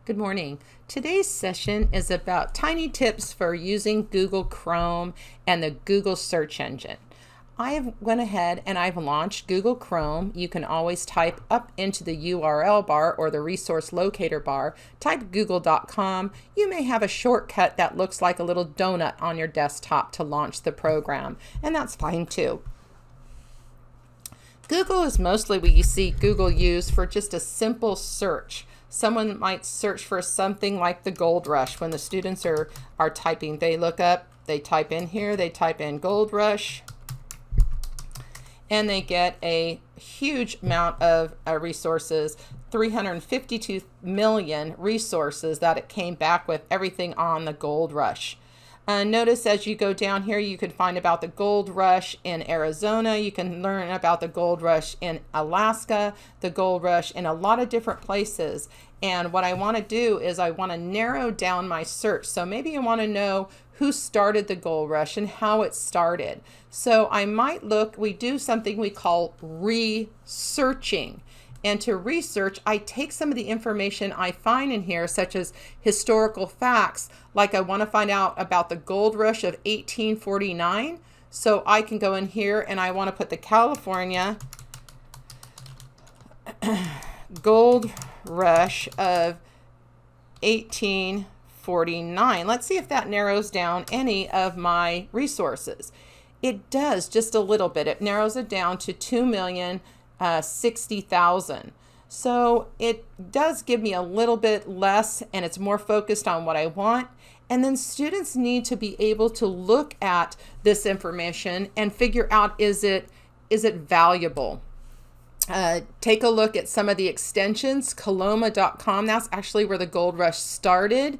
Good morning. Today's session is about tiny tips for using Google Chrome and the Google search engine. I have went ahead and I've launched Google Chrome. You can always type up into the URL bar or the resource locator bar, type google.com. You may have a shortcut that looks like a little donut on your desktop to launch the program, and that's fine too. Google is mostly what you see Google use for just a simple search. Someone might search for something like the gold rush. When the students are typing, they look up, they type in here, they type in gold rush, and they get a huge amount of resources, 352 million resources that it came back with, everything on the gold rush. Notice as you go down here, you can find about the gold rush in Arizona. You can learn about the gold rush in Alaska, the gold rush in a lot of different places. And what I want to do is I want to narrow down my search. So maybe I want to know who started the gold rush and how it started. So I might look, we do something we call researching. And to research, I take some of the information I find in here, such as historical facts, like I want to find out about the gold rush of 1849. So I can go in here and I want to put the California gold rush of 1849. Let's see if that narrows down any of my resources. It does just a little bit. It narrows it down to 2,060,000. So it does give me a little bit less, and it's more focused on what I want. And then students need to be able to look at this information and figure out, is it valuable? Take a look at some of the extensions. Coloma.com, that's actually where the gold rush started.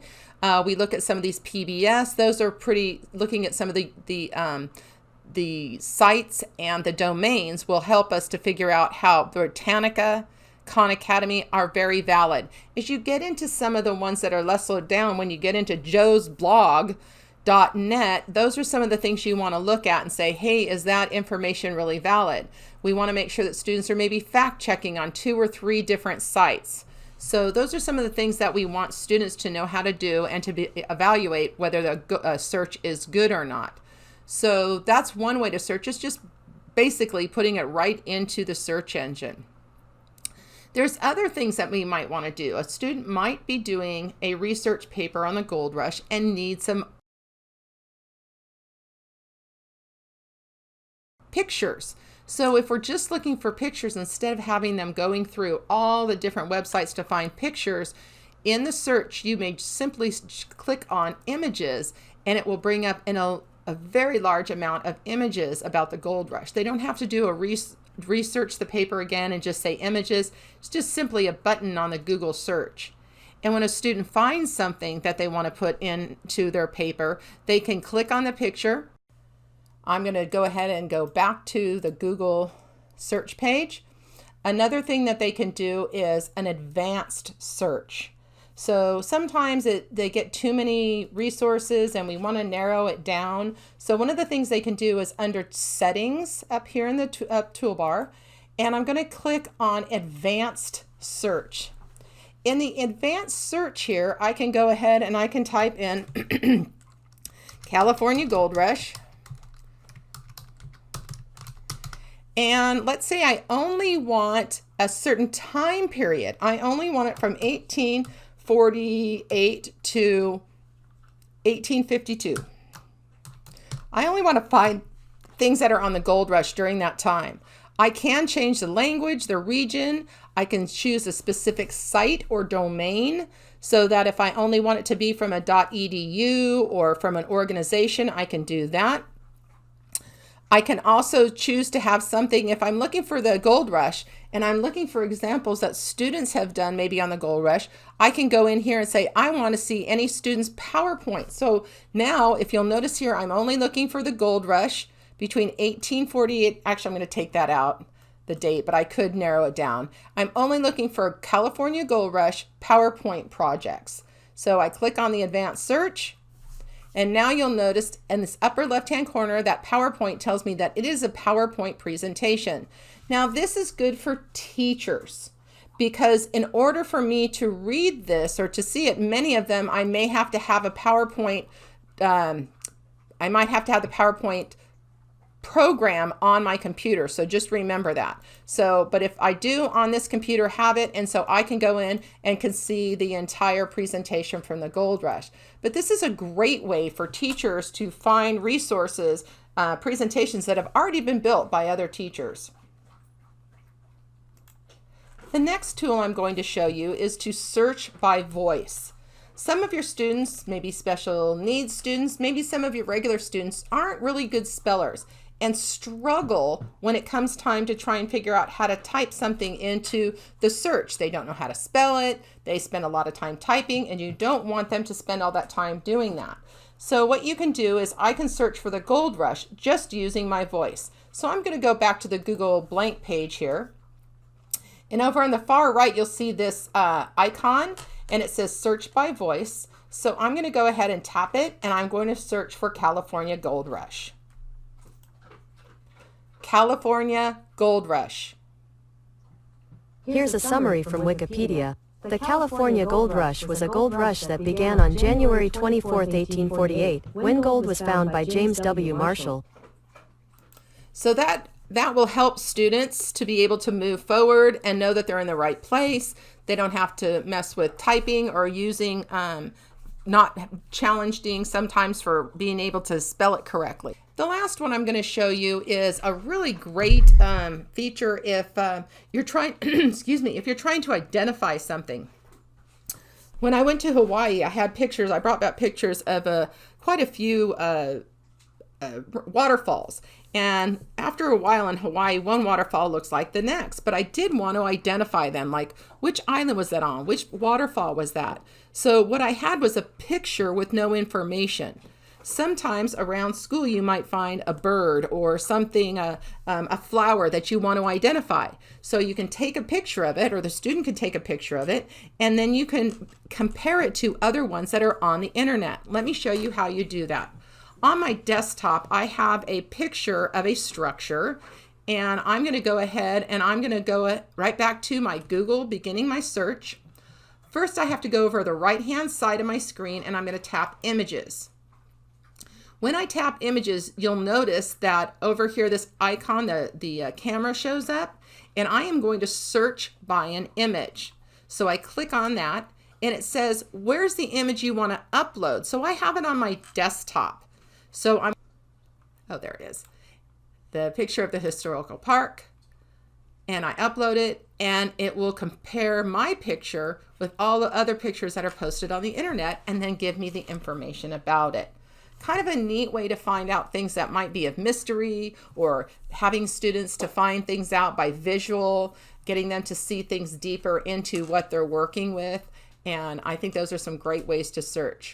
We look at some of these PBS. Those are pretty, looking at some of the sites and the domains will help us to figure out how Britannica, Khan Academy are very valid. As you get into some of the ones that are less low down, when you get into joesblog.net, those are some of the things you want to look at and say, hey, is that information really valid? We want to make sure that students are maybe fact checking on 2 or 3 different sites. So those are some of the things that we want students to know how to do and to evaluate whether the search is good or not. So that's one way to search. It's just basically putting it right into the search engine. There's other things that we might want to do. A student might be doing a research paper on the gold rush and need some pictures. So if we're just looking for pictures, instead of having them going through all the different websites to find pictures, in the search, you may simply click on images and it will bring up a very large amount of images about the gold rush. They don't have to do a research the paper again and just say images. It's just simply a button on the Google search. And when a student finds something that they want to put into their paper, they can click on the picture. I'm going to go ahead and go back to the Google search page. Another thing that they can do is an advanced search. So sometimes they get too many resources and we want to narrow it down. So one of the things they can do is under settings up here in the toolbar, and I'm going to click on advanced search. In the advanced search here, I can go ahead and I can type in California Gold Rush. And let's say I only want a certain time period. I only want it from 1848 to 1852. I only want to find things that are on the gold rush during that time. I can change the language, the region. I can choose a specific site or domain so that if I only want it to be from a .edu or from an organization, I can do that. I can also choose to have something, if I'm looking for the gold rush and I'm looking for examples that students have done maybe on the gold rush, I can go in here and say, I want to see any student's PowerPoint. So now if you'll notice here, I'm only looking for the gold rush between 1848, actually I'm going to take that out, the date, but I could narrow it down. I'm only looking for California Gold Rush PowerPoint projects. So I click on the advanced search. And now you'll notice in this upper left-hand corner that PowerPoint tells me that it is a PowerPoint presentation. Now this is good for teachers because in order for me to read this or to see it, many of them I may have to have a PowerPoint, I might have to have the PowerPoint program on my computer. So just remember that. So, but if I do on this computer have it, and so I can go in and can see the entire presentation from the Gold Rush. But this is a great way for teachers to find resources, presentations that have already been built by other teachers. The next tool I'm going to show you is to search by voice. Some of your students, maybe special needs students, maybe some of your regular students aren't really good spellers and struggle when it comes time to try and figure out how to type something into the search. They don't know how to spell it. They spend a lot of time typing, and you don't want them to spend all that time doing that. So what you can do is I can search for the Gold Rush just using my voice. So I'm going to go back to the Google blank page here. And over on the far right, you'll see this icon, and it says search by voice. So I'm going to go ahead and tap it, and I'm going to search for California Gold Rush. California Gold Rush. Here's a summary from Wikipedia. The California Gold Rush was a gold rush that began on January 24, 1848, when gold was found by James W. Marshall. So that will help students to be able to move forward and know that they're in the right place. They don't have to mess with typing or using, not challenging sometimes for being able to spell it correctly. The last one I'm going to show you is a really great feature if you're trying, excuse me, if you're trying to identify something. When I went to Hawaii, I had pictures. I brought back pictures of quite a few waterfalls. And after a while in Hawaii, one waterfall looks like the next, but I did want to identify them, like which island was that on? Which waterfall was that? So what I had was a picture with no information. Sometimes around school you might find a bird or something, a flower that you want to identify. So you can take a picture of it, or the student can take a picture of it, and then you can compare it to other ones that are on the internet. Let me show you how you do that. On my desktop, I have a picture of a structure, and I'm going to go ahead and I'm going to go right back to my Google, beginning my search. First, I have to go over the right-hand side of my screen, and I'm going to tap Images. When I tap Images, you'll notice that over here, this icon, the camera shows up, and I am going to search by an image. So I click on that, and it says, where's the image you want to upload? So I have it on my desktop. So oh, there it is. The picture of the historical park, and I upload it, and it will compare my picture with all the other pictures that are posted on the internet, and then give me the information about it. Kind of a neat way to find out things that might be of mystery, or having students to find things out by visual, getting them to see things deeper into what they're working with. And I think those are some great ways to search.